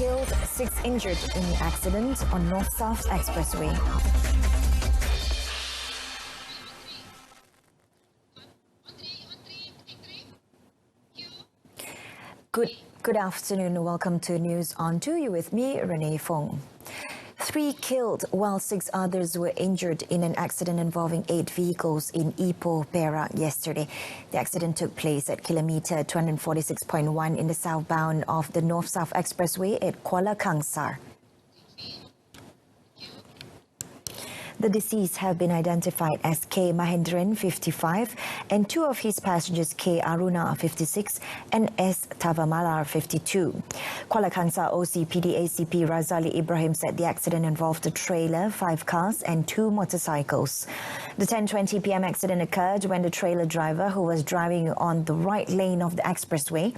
killed, 6 injured in accident on North-South Expressway. Good afternoon. Welcome to News on 2. You with me, Renee Fong. 3 killed while 6 others were injured in an accident involving 8 vehicles in Ipoh, Perak yesterday. The accident took place at kilometre 246.1 in the southbound of the North-South Expressway at Kuala Kangsar. The deceased have been identified as K. Mahendran, 55, and 2 of his passengers, K. Aruna, 56, and S. Tavamalar, 52. Kuala Kangsar OCPD ACP Razali Ibrahim said the accident involved a trailer, 5 cars, and 2 motorcycles. The 10:20 p.m. accident occurred when the trailer driver, who was driving on the right lane of the expressway,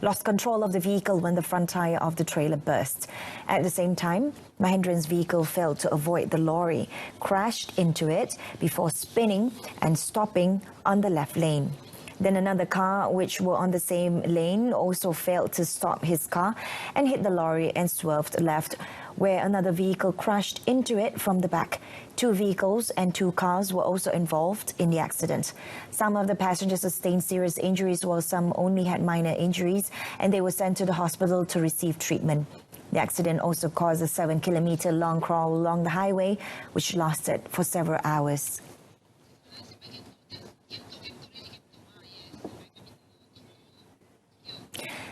lost control of the vehicle when the front tire of the trailer burst. At the same time, Mahendran's vehicle failed to avoid the lorry, crashed into it before spinning and stopping on the left lane. Then another car, which were on the same lane, also failed to stop his car and hit the lorry and swerved left, where another vehicle crashed into it from the back. 2 vehicles and 2 cars were also involved in the accident. Some of the passengers sustained serious injuries, while some only had minor injuries, and they were sent to the hospital to receive treatment. The accident also caused a 7-kilometre-long crawl along the highway, which lasted for several hours.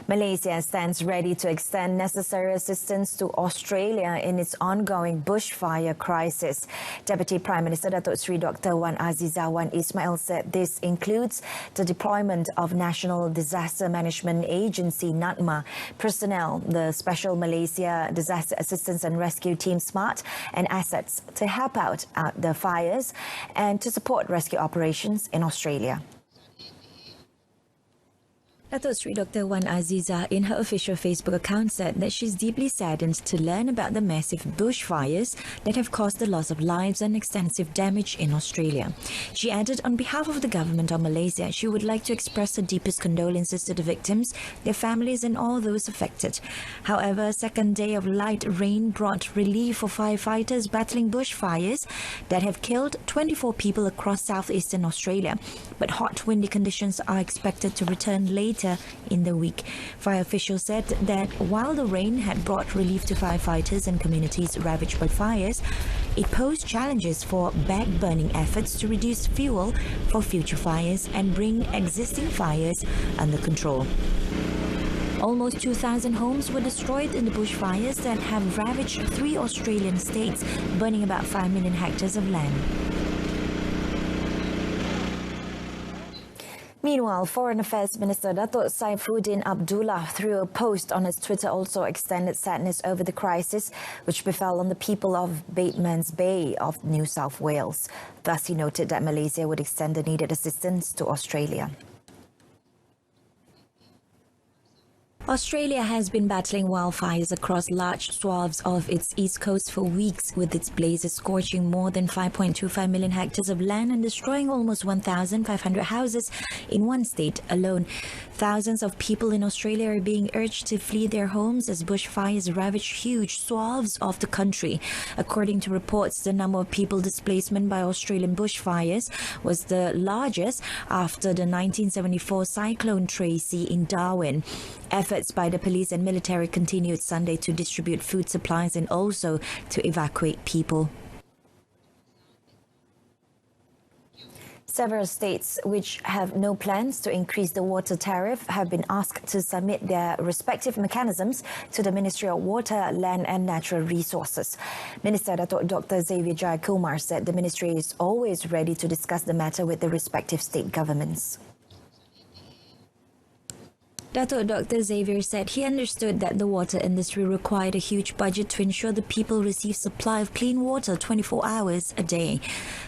Malaysia stands ready to extend necessary assistance to Australia in its ongoing bushfire crisis. Deputy Prime Minister Datuk Seri Dr. Wan Azizah Wan Ismail said this includes the deployment of National Disaster Management Agency (NADMA) personnel, the Special Malaysia Disaster Assistance and Rescue Team SMART, and assets to help out the fires and to support rescue operations in Australia. Datuk Seri Dr. Wan Azizah, in her official Facebook account, said that she's deeply saddened to learn about the massive bushfires that have caused the loss of lives and extensive damage in Australia. She added, on behalf of the government of Malaysia, she would like to express her deepest condolences to the victims, their families and all those affected. However, a second day of light rain brought relief for firefighters battling bushfires that have killed 24 people across southeastern Australia. But hot, windy conditions are expected to return later in the week. Fire officials said that while the rain had brought relief to firefighters and communities ravaged by fires, it posed challenges for back-burning efforts to reduce fuel for future fires and bring existing fires under control. Almost 2,000 homes were destroyed in the bushfires that have ravaged 3 Australian states, burning about 5 million hectares of land. Meanwhile, Foreign Affairs Minister Datuk Saifuddin Abdullah, through a post on his Twitter, also extended sadness over the crisis which befell on the people of Batemans Bay of New South Wales. Thus, he noted that Malaysia would extend the needed assistance to Australia. Australia has been battling wildfires across large swaths of its east coast for weeks, with its blazes scorching more than 5.25 million hectares of land and destroying almost 1,500 houses in one state alone. Thousands of people in Australia are being urged to flee their homes as bushfires ravage huge swaths of the country. According to reports, the number of people displaced by Australian bushfires was the largest after the 1974 Cyclone Tracy in Darwin. Efforts by the police and military continued Sunday to distribute food supplies and also to evacuate people. Several states which have no plans to increase the water tariff have been asked to submit their respective mechanisms to the Ministry of Water, Land and Natural Resources. Minister Datuk Dr. Xavier Jayakumar said the ministry is always ready to discuss the matter with the respective state governments. Datuk Dr. Xavier said he understood that the water industry required a huge budget to ensure the people receive supply of clean water 24 hours a day.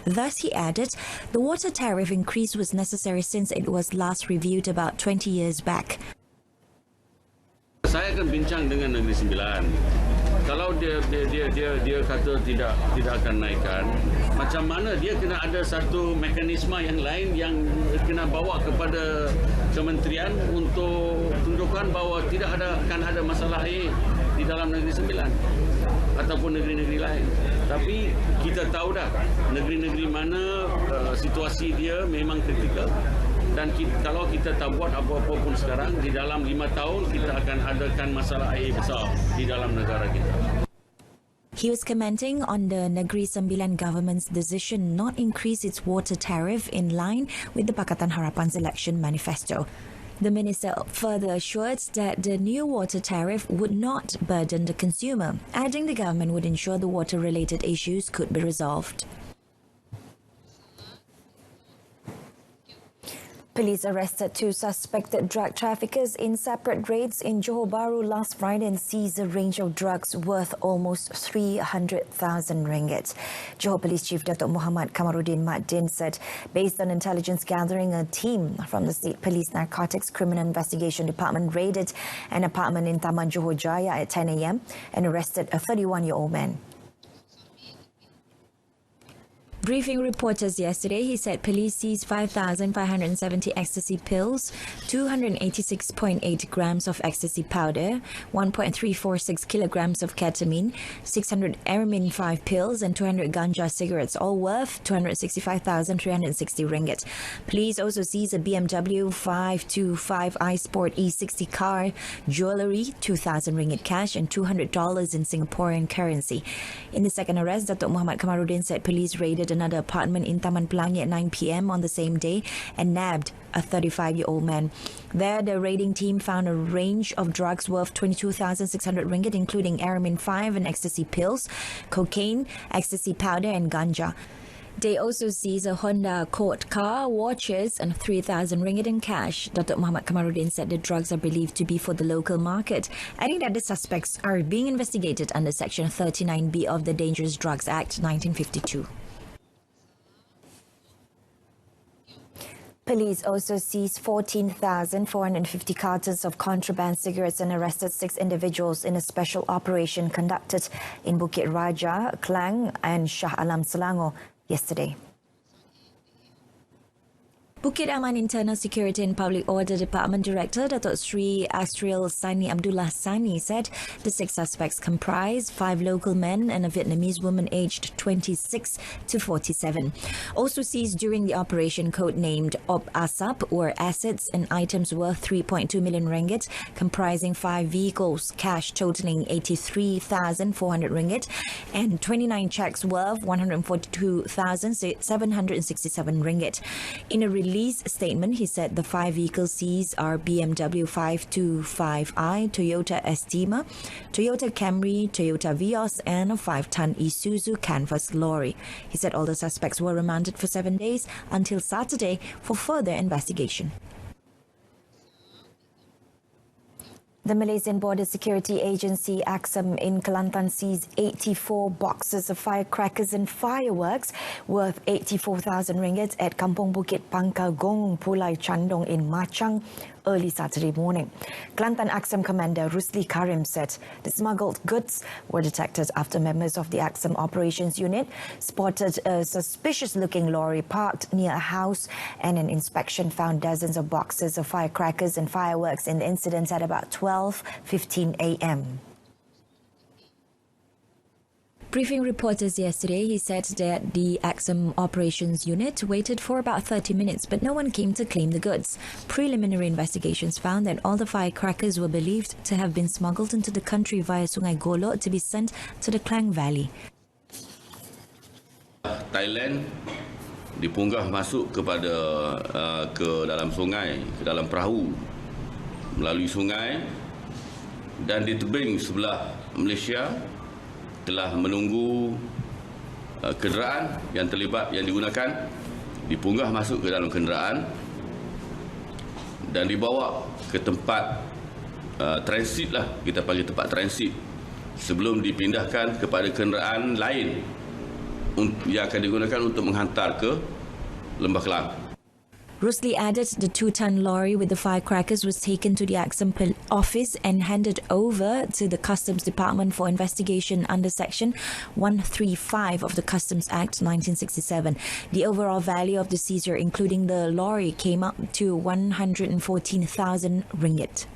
Thus, he added, the water tariff increase was necessary since it was last reviewed about 20 years back. Saya akan bincang dengan Negeri Sembilan. Kalau dia kata tidak akan naikkan, macam mana dia kena ada satu mekanisme yang lain yang kena bawa kepada kementerian untuk tunjukkan bahawa tidak akan ada masalah air di dalam Negeri Sembilan ataupun negeri-negeri lain. Tapi kita tahu dah negeri-negeri mana situasi dia memang kritikal. Dan kalau kita tak buat apa-apa pun sekarang, di dalam 5 tahun kita akan adakan masalah air besar di dalam negara kita. He was commenting on the Negeri Sembilan government's decision not increase its water tariff in line with the Pakatan Harapan's election manifesto. The minister further assured that the new water tariff would not burden the consumer, adding the government would ensure the water-related issues could be resolved. Police arrested 2 suspected drug traffickers in separate raids in Johor Bahru last Friday and seized a range of drugs worth almost 300,000 ringgit. Johor Police Chief Datuk Muhammad Kamaruddin Mat Din said, based on intelligence gathering, a team from the State Police Narcotics Criminal Investigation Department raided an apartment in Taman Johor Jaya at 10 a.m. and arrested a 31-year-old man. Briefing reporters yesterday, he said police seized 5,570 ecstasy pills, 286.8 grams of ecstasy powder, 1.346 kilograms of ketamine, 600 Aramin 5 pills and 200 ganja cigarettes, all worth 265,360 ringgit. Police also seized a BMW 525 iSport E60 car, jewellery, 2,000 ringgit cash and $200 in Singaporean currency. In the second arrest, Datuk Muhammad Kamaruddin said police raided another apartment in Taman Pelangi at 9 p.m. on the same day and nabbed a 35-year-old man. There, the raiding team found a range of drugs worth 22,600 ringgit, including Aramin 5 and ecstasy pills, cocaine, ecstasy powder and ganja. They also seized a Honda Accord car, watches and 3,000 ringgit in cash. Dr. Muhammad Kamaruddin said the drugs are believed to be for the local market, adding that the suspects are being investigated under Section 39B of the Dangerous Drugs Act 1952. Police also seized 14,450 cartons of contraband cigarettes and arrested 6 individuals in a special operation conducted in Bukit Raja, Klang and Shah Alam, Selangor yesterday. Bukit Aman Internal Security and Public Order Department Director Datuk Sri Astriel Sani Abdullah Sani said the 6 suspects comprise 5 local men and a Vietnamese woman aged 26 to 47. Also seized during the operation codenamed Op Asap were assets and items worth 3.2 million ringgit, comprising 5 vehicles, cash totaling 83,400 ringgit, and 29 checks worth 142,767 ringgit. In a release statement, he said the 5 vehicles seized are BMW 525i, Toyota Estima, Toyota Camry, Toyota Vios, and a 5-ton Isuzu Canvas lorry. He said all the suspects were remanded for 7 days until Saturday for further investigation. The Malaysian Border Security Agency AXAM in Kelantan seized 84 boxes of firecrackers and fireworks worth 84,000 ringgit at Kampung Bukit Pangkagong, Pulai Chandong in Machang early Saturday morning. Kelantan AXAM Commander Rusli Karim said the smuggled goods were detected after members of the AXAM Operations Unit spotted a suspicious-looking lorry parked near a house, and an inspection found dozens of boxes of firecrackers and fireworks in the incident at about 12:15 a.m. Briefing reporters yesterday, he said that the AXAM Operations Unit waited for about 30 minutes, but no one came to claim the goods. Preliminary investigations found that all the firecrackers were believed to have been smuggled into the country via Sungai Golok to be sent to the Klang Valley. Thailand dipunggah masuk ke dalam sungai, ke dalam perahu melalui sungai, dan di tebing sebelah Malaysia telah menunggu kenderaan yang terlibat yang digunakan, dipunggah masuk ke dalam kenderaan dan dibawa ke tempat transit lah, kita panggil tempat transit, sebelum dipindahkan kepada kenderaan lain yang akan digunakan untuk menghantar ke Lembah Kelang. Rusli added the 2-ton lorry with the firecrackers was taken to the Axum office and handed over to the Customs Department for investigation under Section 135 of the Customs Act 1967. The overall value of the seizure, including the lorry, came up to 114,000 ringgit.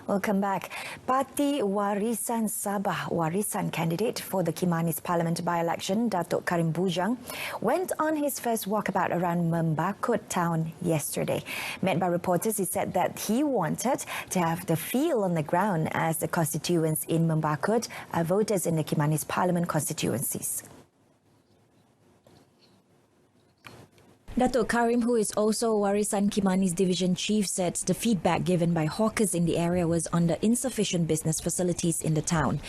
Welcome back. Parti Warisan Saba Warisan candidate for the Kimanis Parliament by-election, Datuk Karim Bujang, went on his first walkabout around Membakut town yesterday. Met by reporters, he said that he wanted to have the feel on the ground as the constituents in Membakut are voters in the Kimanis Parliament constituencies. Datuk Karim, who is also Warisan Kimanis Division Chief, said the feedback given by hawkers in the area was on the insufficient business facilities in the town.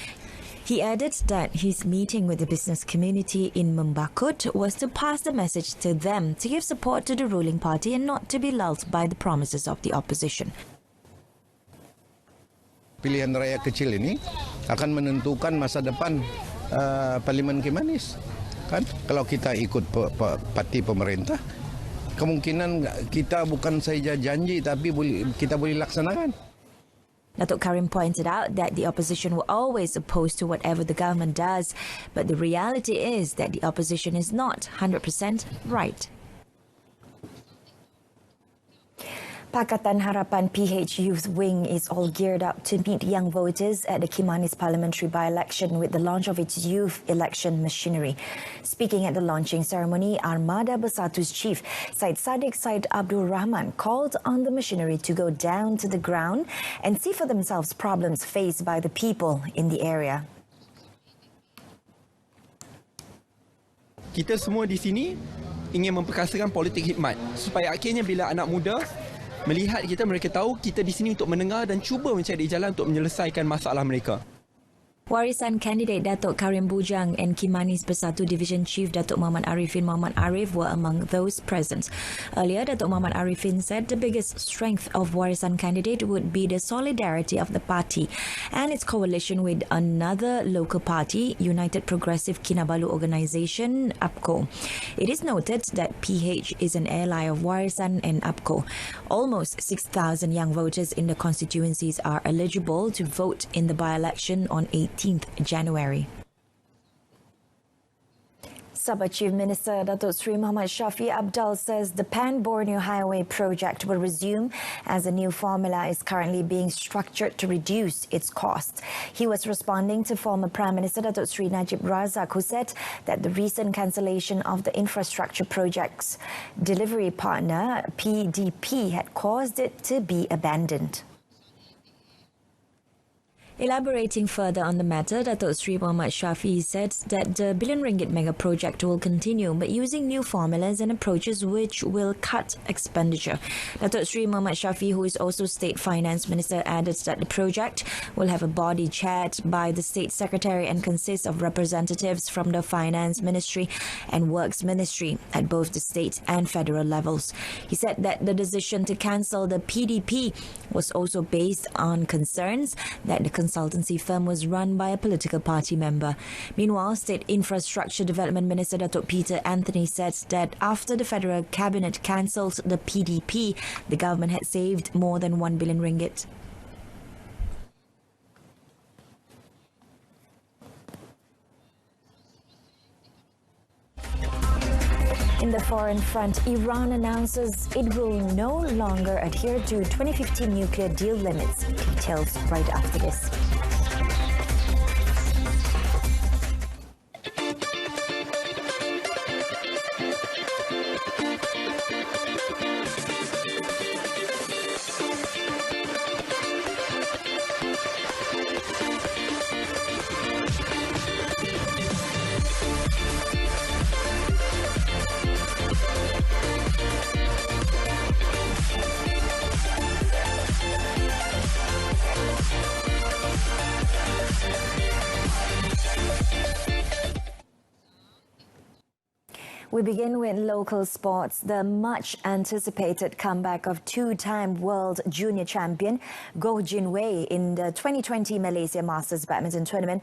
He added that his meeting with the business community in Membakut was to pass the message to them to give support to the ruling party and not to be lulled by the promises of the opposition. Pilihan raya kecil ini akan menentukan masa depan Parlimen Kimanis. Kan kalau kita ikut parti pemerintah, kemungkinan kita bukan saja janji tapi kita boleh laksanakan. Datuk Karim pointed out that the opposition were always opposed to whatever the government does, but the reality is that the opposition is not 100% right. Pakatan Harapan PH Youth Wing is all geared up to meet young voters at the Kimanis parliamentary by-election with the launch of its youth election machinery. Speaking at the launching ceremony, Armada Bersatu's chief, Syed Sadiq Syed Abdul Rahman, called on the machinery to go down to the ground and see for themselves problems faced by the people in the area. Kita semua di sini ingin memperkasakan politik khidmat supaya akhirnya bila anak muda melihat kita, mereka tahu kita di sini untuk mendengar dan cuba mencari jalan untuk menyelesaikan masalah mereka. Warisan candidate Datuk Karim Bujang and Kimanis Bersatu Division Chief Datuk Muhammad Arifin Muhammad Arif were among those present. Earlier, Datuk Muhammad Arifin said the biggest strength of Warisan candidate would be the solidarity of the party and its coalition with another local party, United Progressive Kinabalu Organisation, UPCO. It is noted that PH is an ally of Warisan and UPCO. Almost 6,000 young voters in the constituencies are eligible to vote in the by-election on 18th January. Saba Chief Minister Datuk Sri Muhammad Shafi Abdul says the Pan-Borneo Highway project will resume as a new formula is currently being structured to reduce its cost. He was responding to former Prime Minister Datuk Sri Najib Razak, who said that the recent cancellation of the infrastructure project's delivery partner, PDP, had caused it to be abandoned. Elaborating further on the matter, Datuk Sri Muhammad Shafi said that the billion ringgit mega project will continue, but using new formulas and approaches which will cut expenditure. Datuk Sri Muhammad Shafi, who is also State Finance Minister, added that the project will have a body chaired by the State Secretary and consist of representatives from the Finance Ministry and Works Ministry at both the state and federal levels. He said that the decision to cancel the PDP was also based on concerns that the consultancy firm was run by a political party member. Meanwhile, State Infrastructure Development Minister Datuk Peter Anthony said that after the federal cabinet cancelled the PDP, the government had saved more than 1 billion ringgit. In the foreign front, Iran announces it will no longer adhere to 2015 nuclear deal limits. Details right after this. We begin with local sports. The much-anticipated comeback of two-time world junior champion Goh Jin Wei in the 2020 Malaysia Masters Badminton Tournament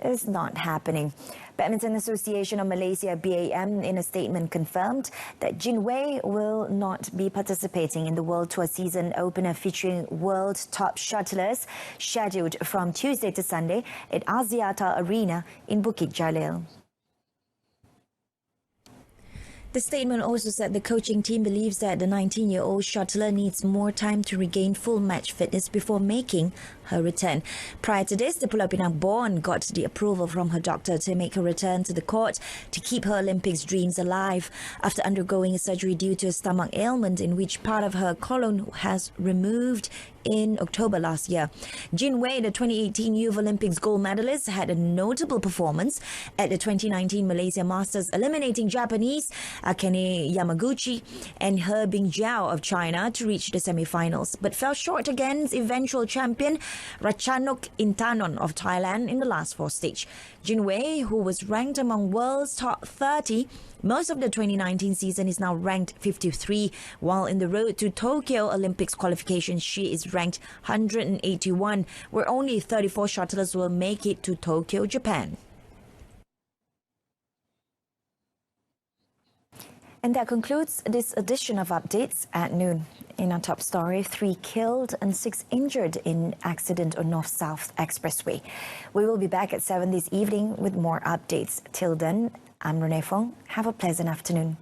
is not happening. Badminton Association of Malaysia BAM in a statement confirmed that Jin Wei will not be participating in the World Tour season opener featuring world top shuttlers scheduled from Tuesday to Sunday at Axiata Arena in Bukit Jalil. The statement also said the coaching team believes that the 19-year-old shuttler needs more time to regain full match fitness before making her return. Prior to this, the Pulau Pinang born got the approval from her doctor to make her return to the court to keep her Olympics dreams alive after undergoing a surgery due to a stomach ailment in which part of her colon has removed in October last year. Jin Wei, the 2018 Youth Olympics gold medalist, had a notable performance at the 2019 Malaysia Masters, eliminating Japanese Akane Yamaguchi and He Bingjiao of China to reach the semi-finals, but fell short against eventual champion Ratchanok Intanon of Thailand in the last four stage. Jin Wei, who was ranked among world's top 30 most of the 2019 season, is now ranked 53, while in the road to Tokyo Olympics qualification she is ranked 181, where only 34 shuttlers will make it to Tokyo, Japan. And that concludes this edition of Updates at noon. In our top story, 3 killed and 6 injured in accident on North-South Expressway. We will be back at 7 this evening with more updates. Till then, I'm Renee Fong. Have a pleasant afternoon.